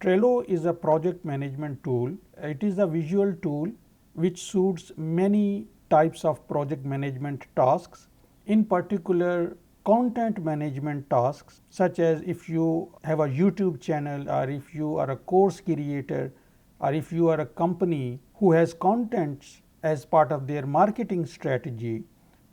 Trello is a project management tool. It is a visual tool which suits many types of project management tasks, in particular content management tasks, such as if you have a YouTube channel, or if you are a course creator, or if you are a company who has contents as part of their marketing strategy,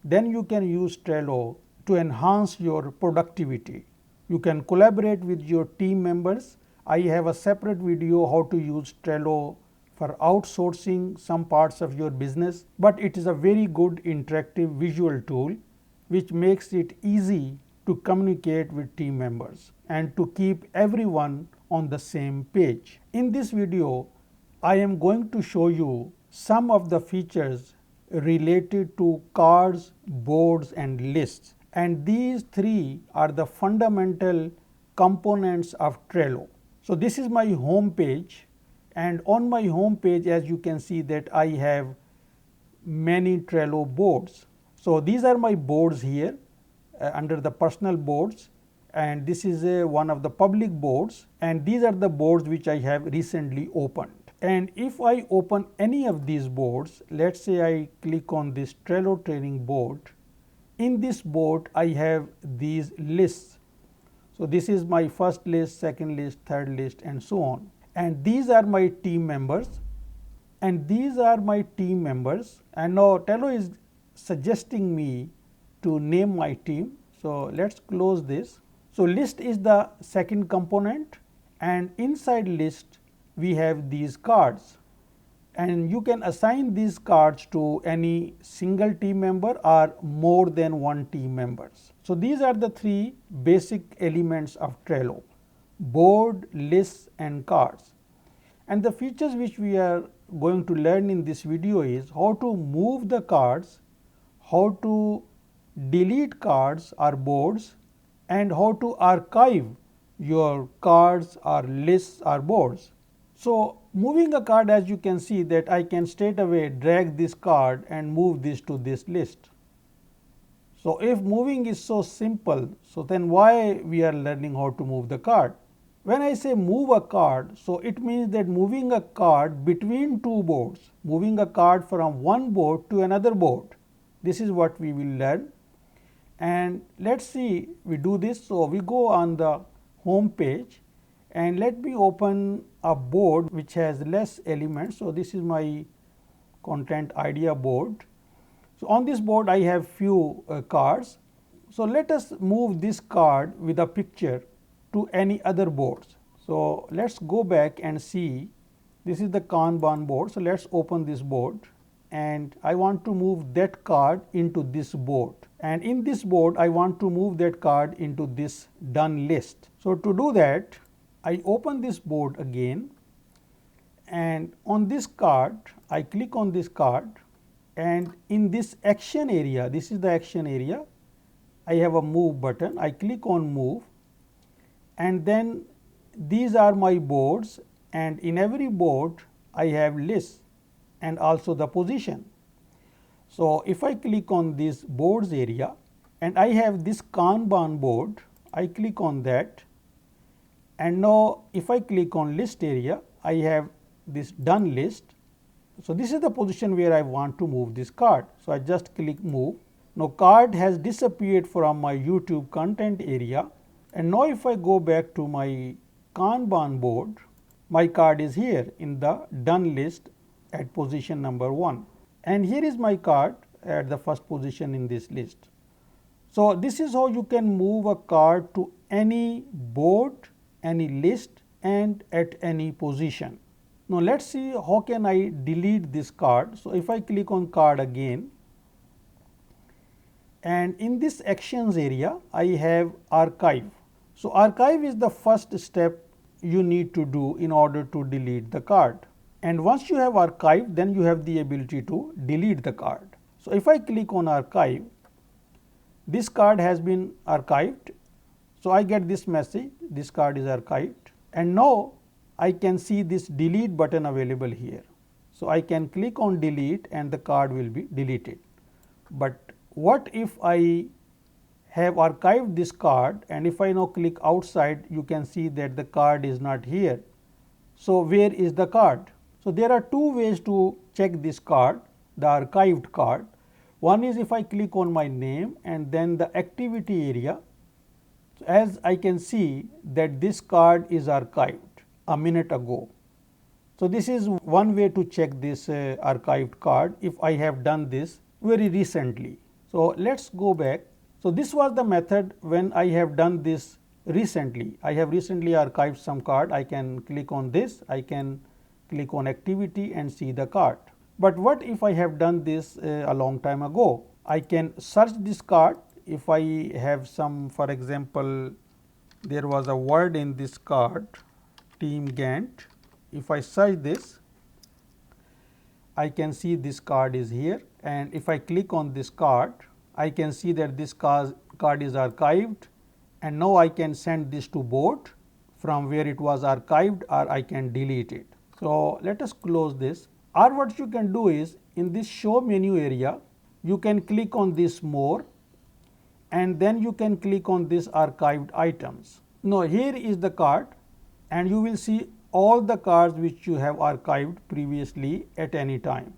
then you can use Trello to enhance your productivity. You can collaborate with your team members. I have a separate video how to use Trello for outsourcing some parts of your business, but it is a very good interactive visual tool which makes it easy to communicate with team members and to keep everyone on the same page. In this video, I am going to show you some of the features related to cards, boards and lists, and these three are the fundamental components of Trello. So this is my home page, and on my home page, as you can see, that I have many Trello boards. So these are my boards here under the personal boards, and this is one of the public boards, and these are the boards which I have recently opened. And if I open any of these boards, let's say I click on this Trello training board, in this board I have these lists. So this is my first list, second list, third list and so on, and these are my team members, and these are my team members, and now Trello is suggesting me to name my team. So let's close this. So list is the second component, and inside list we have these cards, and you can assign these cards to any single team member or more than one team members. So these are the three basic elements of Trello: board, lists and cards. And the features which we are going to learn in this video is how to move the cards, how to delete cards or boards, and how to archive your cards or lists or boards. So moving a card, as you can see that I can straight away drag this card and move this to this list. So if moving is so simple, so then why we are learning how to move the card? When I say move a card, so it means that moving a card between two boards, moving a card from one board to another board. This is what we will learn, and let's see we do this. So we go on the home page, and let me open a board which has less elements. So this is my content idea board. So on this board I have few cards. So let us move this card with a picture to any other boards. So let's go back and see, this is the Kanban board. So let's open this board, and I want to move that card into this board, and in this board I want to move that card into this done list. So to do that, I open this board again, and on this card I click on this card, and in this action area, this is the action area, I have a move button. I click on move, and then these are my boards, and in every board I have lists and also the position. So if I click on this boards area, and I have this Kanban board, I click on that, and now if I click on list area, I have this done list. So this is the position where I want to move this card. So I just click move. Now card has disappeared from my YouTube content area, and now if I go back to my Kanban board, my card is here in the done list at position number 1, and here is my card at the first position in this list. So this is how you can move a card to any board, any list and at any position. Now let's see how can I delete this card. So if I click on card again, and in this actions area I have archive. So archive is the first step you need to do in order to delete the card, and once you have archived, then you have the ability to delete the card. So if I click on archive, this card has been archived. So I get this message, this card is archived, and now I can see this delete button available here. So I can click on delete and the card will be deleted. But what if I have archived this card, and if I now click outside, you can see that the card is not here. So, where is the card? So, there are two ways to check this card, the archived card. One is if I click on my name and then the activity area. So, as I can see that this card is archived a minute ago. So, this is one way to check this archived card if I have done this very recently. So, let us go back. So, this was the method when I have done this recently. I have recently archived some card. I can click on this, I can click on activity and see the card. But what if I have done this a long time ago? I can search this card. If I have some, for example, there was a word in this card, team Gantt. If I search this, I can see this card is here, and if I click on this card, I can see that this card is archived, and now I can send this to board from where it was archived, or I can delete it. So, let us close this, or what you can do is in this show menu area, you can click on this more and then you can click on this archived items. Now, here is the card and you will see all the cards which you have archived previously at any time.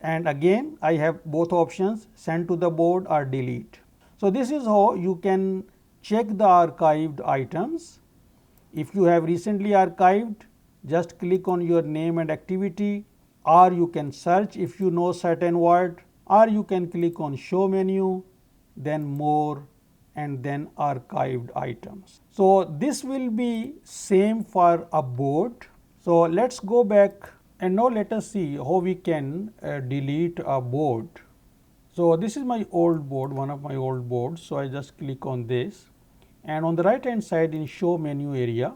And again I have both options, send to the board or delete. So, this is how you can check the archived items. If you have recently archived, just click on your name and activity, or you can search if you know certain word, or you can click on show menu, then more, and then archived items. So, this will be same for a board. So, let us go back and now let us see how we can delete a board. So, this is my old board, one of my old boards. So, I just click on this, and on the right hand side in show menu area,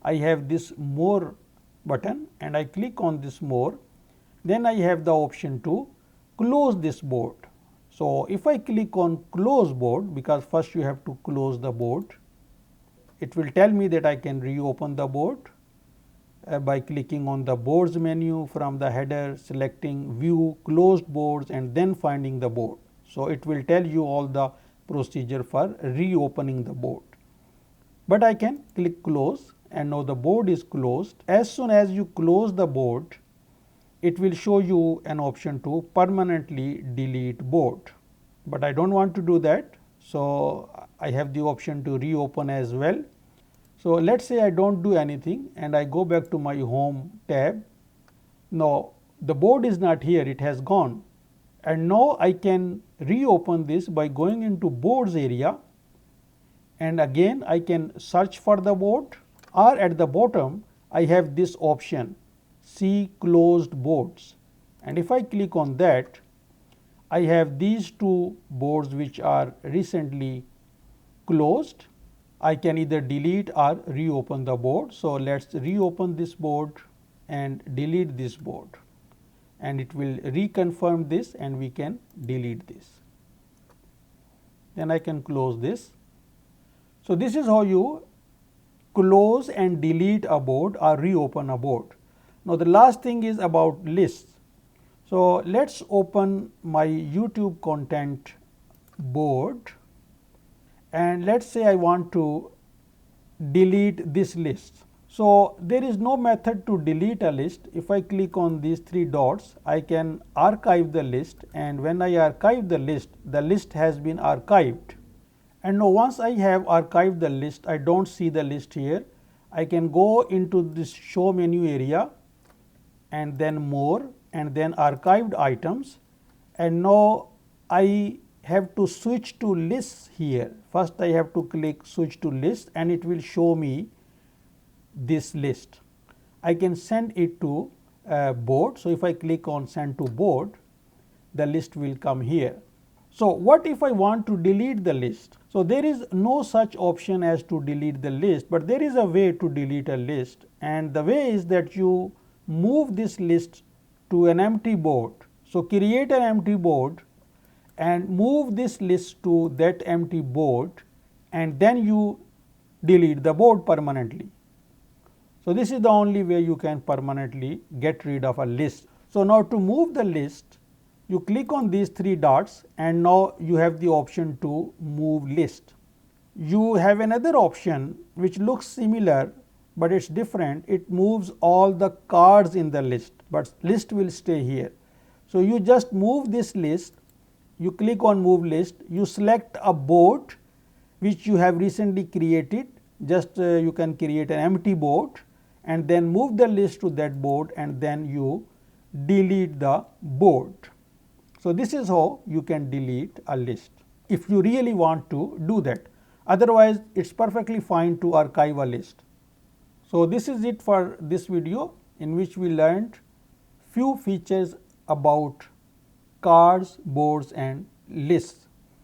I have this more button and I click on this more. Then I have the option to close this board. So, if I click on close board, because first you have to close the board, it will tell me that I can reopen the board by clicking on the boards menu from the header, selecting view closed boards and then finding the board. So, it will tell you all the procedure for reopening the board. But I can click close and now the board is closed. As soon as you close the board, it will show you an option to permanently delete board, but I do not want to do that. So, I have the option to reopen as well. So, let us say I do not do anything and I go back to my home tab. Now, the board is not here, it has gone, and now I can reopen this by going into boards area, and again I can search for the board, or at the bottom I have this option, see closed boards, and if I click on that, I have these two boards which are recently closed. I can either delete or reopen the board. So, let us reopen this board and delete this board, and it will reconfirm this and we can delete this. Then I can close this. So, this is how you close and delete a board or reopen a board. Now, the last thing is about lists. So, let us open my YouTube content board and let us say I want to delete this list. So, there is no method to delete a list. If I click on these three dots, I can archive the list, and when I archive the list has been archived. And now, once I have archived the list, I do not see the list here. I can go into this show menu area and then more and then archived items, and now I have to switch to lists here. First I have to click switch to list and it will show me this list. I can send it to board. So, if I click on send to board, the list will come here. So, what if I want to delete the list? So, there is no such option as to delete the list, but there is a way to delete a list, and the way is that you move this list to an empty board. So, create an empty board and move this list to that empty board, and then you delete the board permanently. So, this is the only way you can permanently get rid of a list. So, now to move the list, you click on these three dots and now you have the option to move list. You have another option which looks similar but it is different. It moves all the cards in the list, but list will stay here. So, you just move this list, you click on move list, you select a board which you have recently created, just you can create an empty board and then move the list to that board and then you delete the board. So, this is how you can delete a list if you really want to do that. Otherwise, it is perfectly fine to archive a list. So, this is it for this video in which we learned few features about cards, boards and lists.